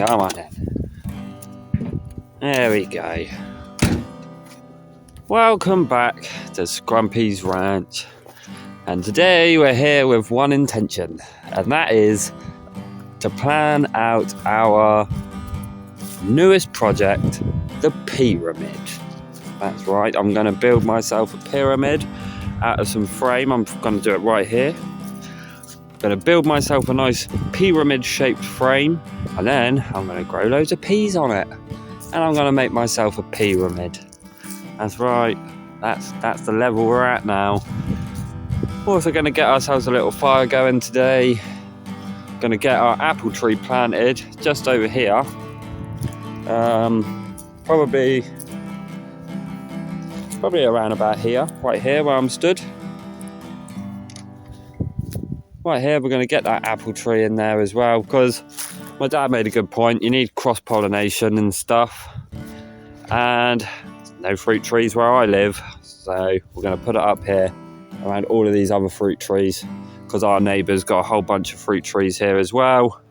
Come on in. There we go. Welcome back to Scrumpys Ranch. And today we're here with one intention, and that is to plan out our newest project, the PEAramid. That's right, I'm going to build myself a pyramid out of some frame. I'm going to do it right here. I'm going to build myself a nice pyramid shaped frame, and then I'm going to grow loads of peas on it, and I'm going to make myself a pyramid. That's right, that's the level we're at now. We're also going to get ourselves a little fire going today. Going to get our apple tree planted just over here. Probably around about here, right here where I'm stood. Right here, we're going to get that apple tree in there as well, because my dad made a good point. You need cross-pollination and stuff, and no fruit trees where I live, so we're going to put it up here around all of these other fruit trees, because our neighbour's got a whole bunch of fruit trees here as well.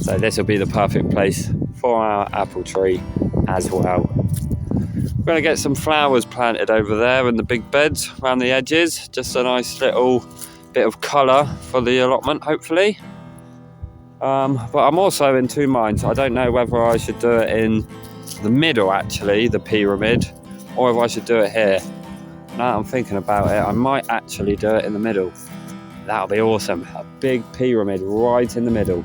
So this will be the perfect place for our apple tree as well. We're going to get some flowers planted over there in the big beds around the edges. Just a nice little bit of colour for the allotment, hopefully. But I'm also in two minds. I don't know whether I should do it in the middle, actually, the pyramid, or if I should do it here. Now I'm thinking about it, I might actually do it in the middle. That'll be awesome. A big pyramid right in the middle.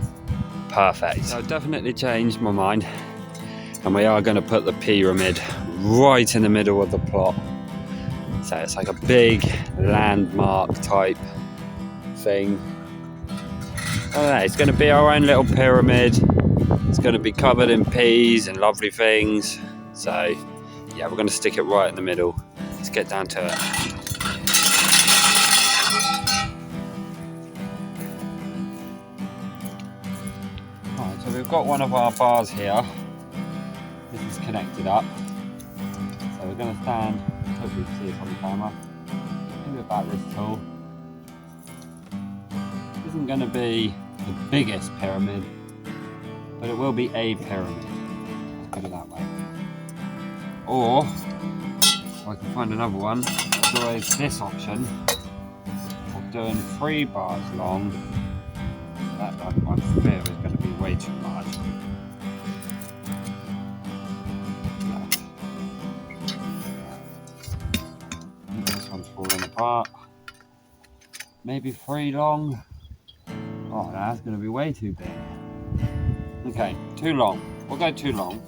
Perfect. So I've definitely changed my mind, and we are going to put the pyramid right in the middle of the plot. So it's like a big landmark type thing. I don't know, it's going to be our own little pyramid. It's going to be covered in peas and lovely things. So yeah, we're going to stick it right in the middle. Let's get down to it. Right, so we've got one of our bars here. This is connected up. So we're going to stand, hopefully you can see it on the camera, maybe about this tall. This isn't going to be the biggest pyramid, but it will be a pyramid. Let's put it that way. Or I can find another one. There's always this option of doing 3 bars long. That I fear is going to be way too much. This one's falling apart. Maybe 3 long. Oh, that's going to be way too big. Okay, too long. We'll go too long.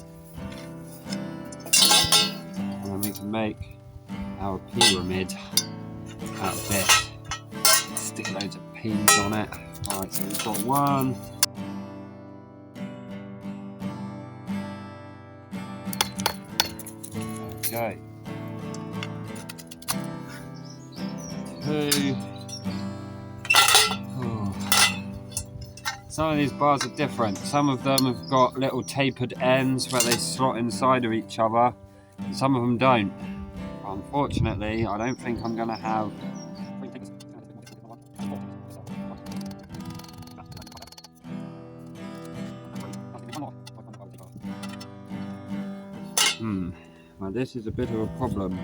And then we can make our pyramid out of this. Stick loads of peas on it. Alright, so we've got one. Okay. 2. Some of these bars are different. Some of them have got little tapered ends where they slot inside of each other, and some of them don't. Unfortunately, I don't think I'm going to have... Well, this is a bit of a problem.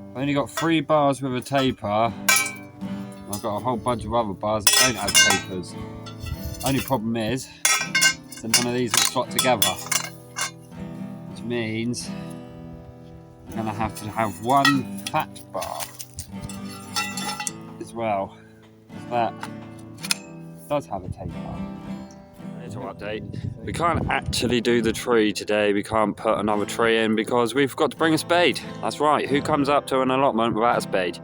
I've only got 3 bars with a taper. I've got a whole bunch of other bars that don't have tapers. Only problem is that none of these will slot together, which means I'm going to have one fat bar as well. That does have a taper. Little update. We can't actually do the tree today. We can't put another tree in because we've got to bring a spade. That's right. Who comes up to an allotment without a spade?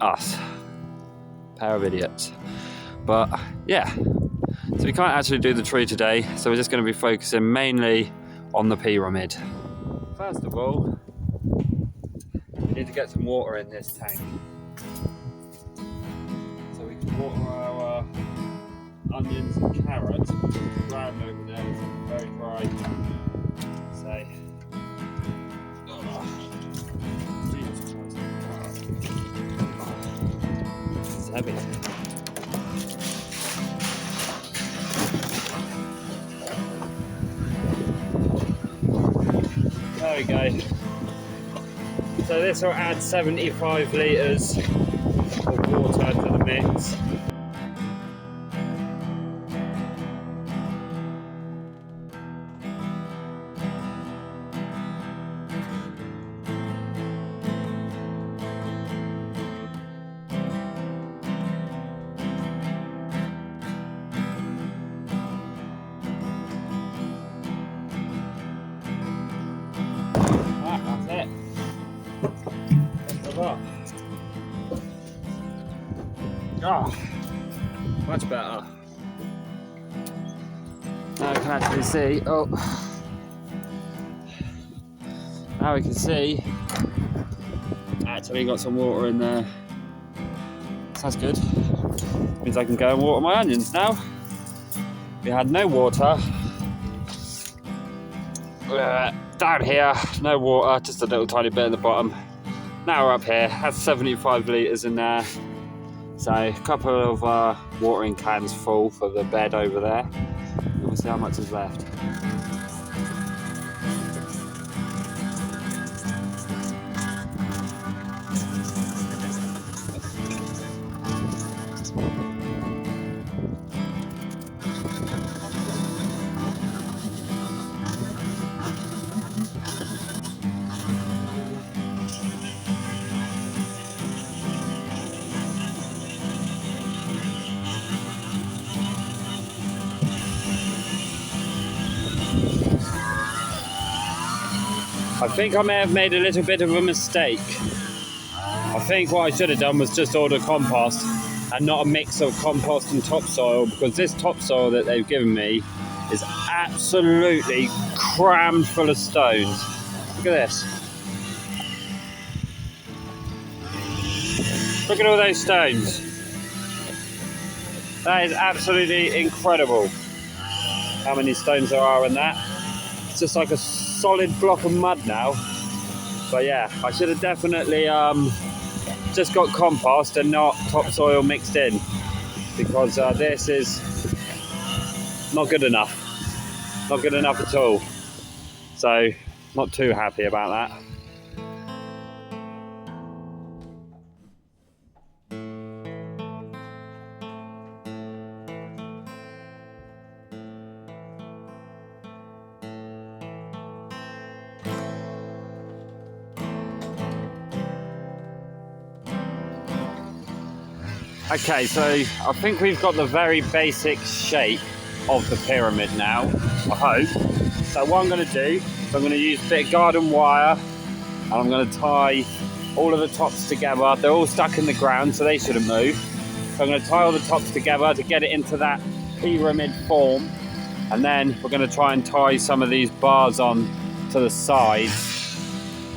Us. Pair of idiots. But yeah, so we can't actually do the tree today, so we're just going to be focusing mainly on the pyramid. First of all, we need to get some water in this tank so we can water our onions and carrots. The ground over there is very dry, so Jesus Christ, it's heavy. we go. So this will add 75 litres of water to the mix. That's it. Oh, much better. Now we can actually see, now we can see, actually got some water in there. So that's good. Means I can go and water my onions now. We had no water. Down here, no water, just a little tiny bit in the bottom. Now we're up here, has 75 litres in there. So a couple of watering cans full for the bed over there. And we'll see how much is left. I think I may have made a little bit of a mistake. I think what I should have done was just order compost and not a mix of compost and topsoil, because this topsoil that they've given me is absolutely crammed full of stones. Look at this. Look at all those stones. That is absolutely incredible how many stones there are in that. It's just like a solid block of mud now. But yeah, I should have definitely just got compost and not topsoil mixed in, because this is not good enough. Not good enough at all. So not too happy about that. Okay, so I think we've got the very basic shape of the pyramid now, I hope. So what I'm going to do is I'm going to use a bit of garden wire, and I'm going to tie all of the tops together. They're all stuck in the ground, so they shouldn't move. So I'm going to tie all the tops together to get it into that pyramid form, and then we're going to try and tie some of these bars on to the sides,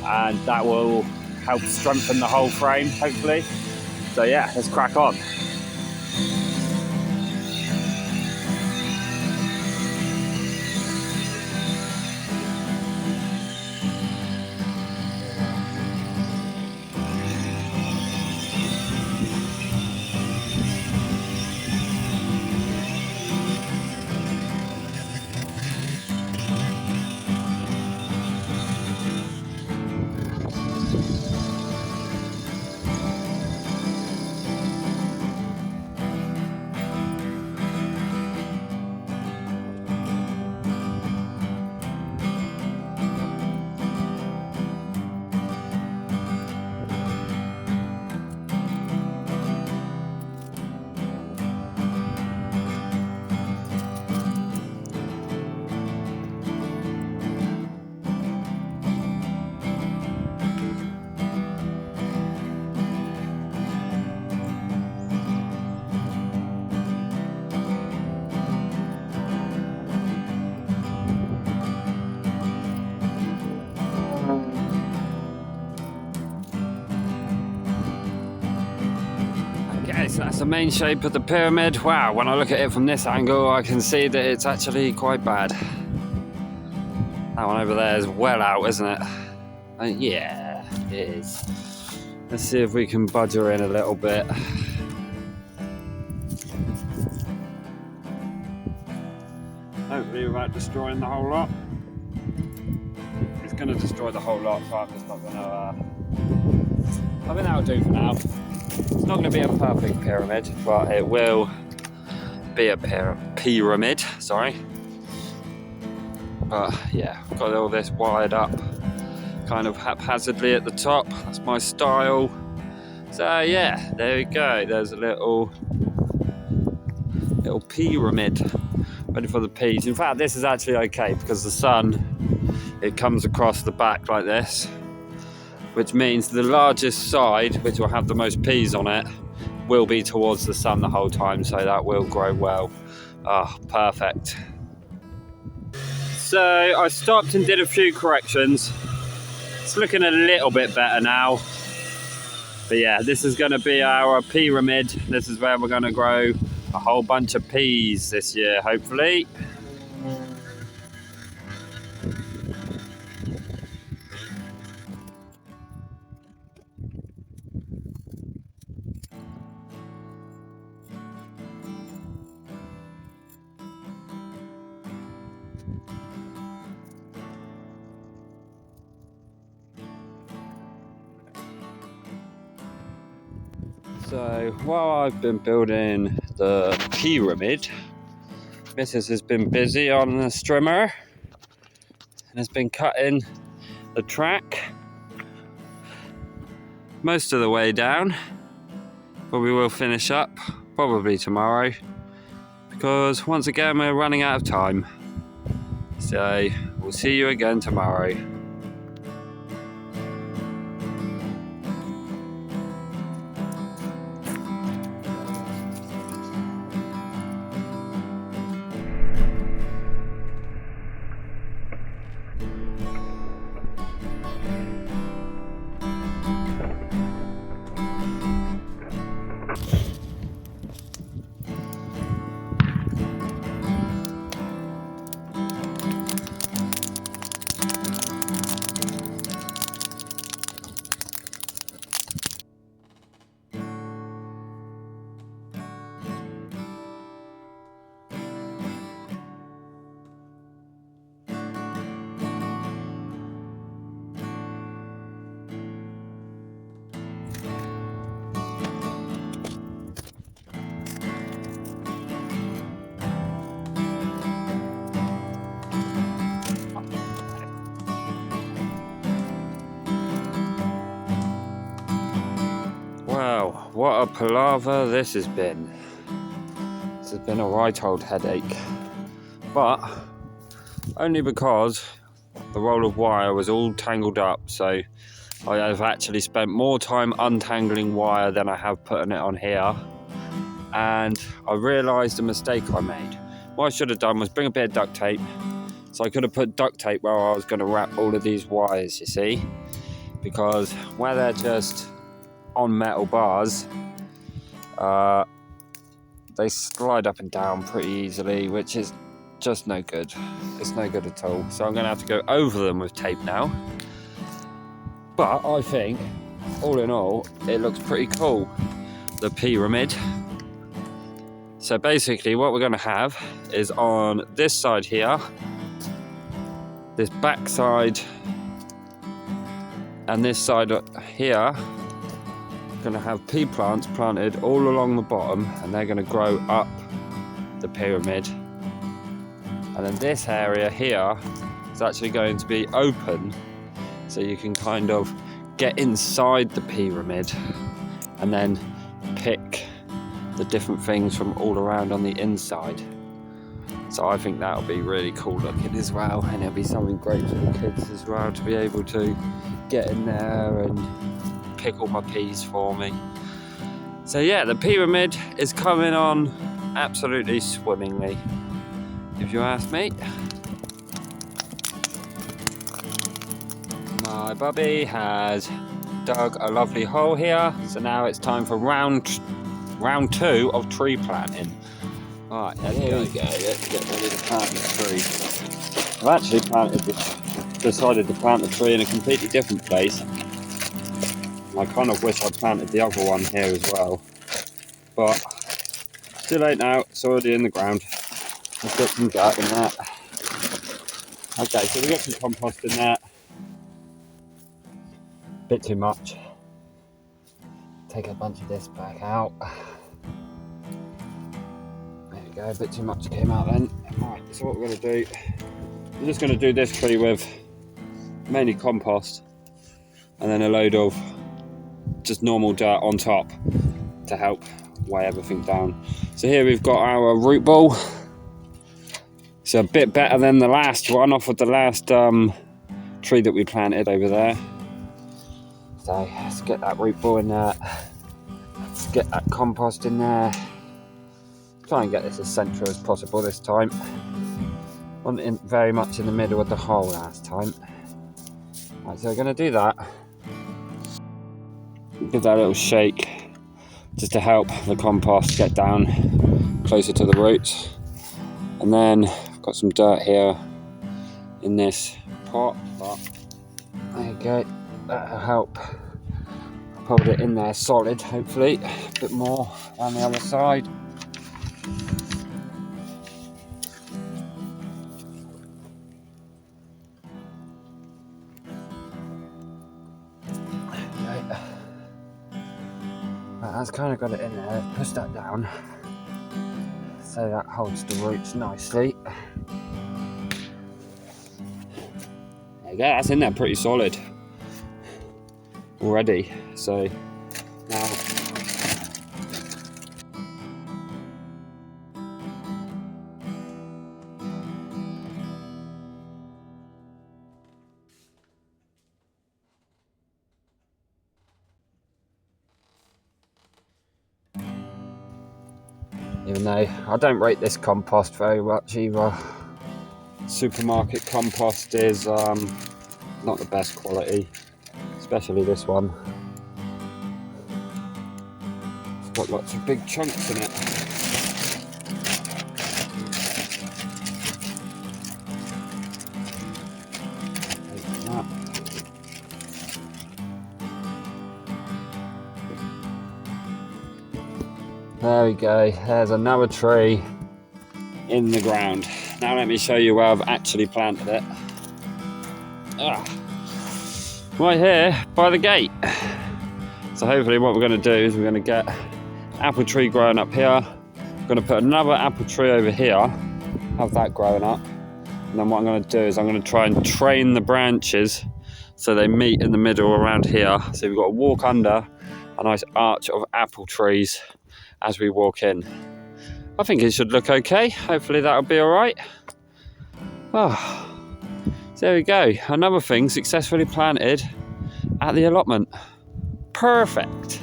and that will help strengthen the whole frame, hopefully. So yeah, let's crack on. Okay, so that's the main shape of the pyramid. Wow, when I look at it from this angle, I can see that it's actually quite bad. That one over there is well out, isn't it? Yeah, it is. Let's see if we can budge her in a little bit. Hopefully without destroying the whole lot. It's going to destroy the whole lot, so I'm just not going to... I think that'll do for now. It's not going to be a perfect pyramid, but it will be a PEAramid, sorry. But yeah, I've got all this wired up kind of haphazardly at the top. That's my style. So yeah, there we go. There's a little PEAramid ready for the peas. In fact, this is actually okay because the sun, it comes across the back like this, which means the largest side, which will have the most peas on it, will be towards the sun the whole time, so that will grow well. Ah, perfect. So I stopped and did a few corrections. It's looking a little bit better now. But yeah, this is going to be our PEAramid. This is where we're going to grow a whole bunch of peas this year, hopefully. So while I've been building the PEAramid, Mrs. has been busy on the strimmer and has been cutting the track most of the way down, but we will finish up probably tomorrow because once again we're running out of time. So we'll see you again tomorrow. Wow, what a palaver this has been. This has been a right old headache. But only because the roll of wire was all tangled up, so I have actually spent more time untangling wire than I have putting it on here. And I realised a mistake I made. What I should have done was bring a bit of duct tape. So I could have put duct tape where I was going to wrap all of these wires, you see. Because where they're just on metal bars, they slide up and down pretty easily, which is just no good. It's no good at all. So I'm going to have to go over them with tape now. But I think, all in all, it looks pretty cool, the PEAramid. So basically what we're going to have is on this side here, this back side, and this side here, going to have pea plants planted all along the bottom, and they're going to grow up the PEAramid. And then this area here is actually going to be open, so you can kind of get inside the PEAramid and then pick the different things from all around on the inside. So I think that'll be really cool looking as well, and it'll be something great for the kids as well to be able to get in there and pick all my peas for me. So yeah, the PEAramid is coming on absolutely swimmingly, if you ask me. My bubby has dug a lovely hole here, so now it's time for round 2 of tree planting. Alright, here we go, let's get ready to plant the tree. I've actually decided to plant the tree in a completely different place. I kind of wish I'd planted the other one here as well, but too late now, it's already in the ground. Let's get some dirt in that. Okay, so we got some compost in there. Bit too much. Take a bunch of this back out. There you go, a bit too much came out then. Right, so what we're going to do, I'm just going to do this tree with mainly compost and then a load of just normal dirt on top to help weigh everything down. So here we've got our root ball. It's a bit better than the last one off of the last tree that we planted over there. So let's get that root ball in there. Let's get that compost in there. Try and get this as central as possible this time. Wasn't very much in the middle of the hole last time. Right, so we're going to do that. Give that a little shake just to help the compost get down closer to the roots. And then I've got some dirt here in this pot, but there you go. That'll help hold it in there solid, hopefully. A bit more on the other side. Okay. That's kind of got it in there. Push that down so that holds the roots nicely. There you go, that's in there pretty solid already. So now even though I don't rate this compost very much either. Supermarket compost is not the best quality, especially this one. It's got lots of big chunks in it. Like that. There we go, there's another tree in the ground. Now let me show you where I've actually planted it. Right here by the gate. So hopefully what we're going to do is we're going to get apple tree growing up here. I'm going to put another apple tree over here, have that growing up. And then what I'm going to do is I'm going to try and train the branches so they meet in the middle around here. So we've got to walk under a nice arch of apple trees as we walk in. I think it should look okay. Hopefully that'll be all right. Oh, so there we go. Another thing successfully planted at the allotment. Perfect.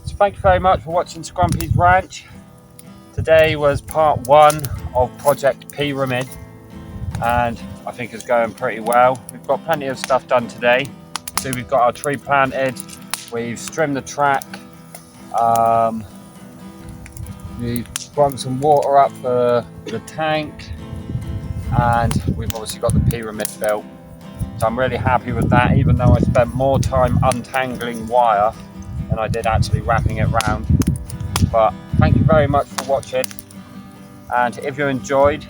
So thank you very much for watching Scrumpys Ranch. Today was part 1 of Project PEAramid, and I think it's going pretty well. We've got plenty of stuff done today. So we've got our tree planted, we've trimmed the track, we've sprung some water up for the tank, and we've obviously got the PEAramid built. So I'm really happy with that, even though I spent more time untangling wire than I did actually wrapping it round. But thank you very much for watching, and if you enjoyed,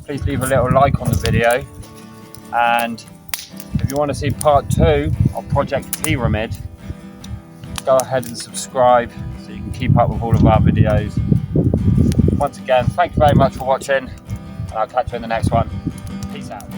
please leave a little like on the video, and if you want to see part 2 of Project PEAramid, go ahead and subscribe so you can keep up with all of our videos. Once again, thank you very much for watching, and I'll catch you in the next one. Peace out.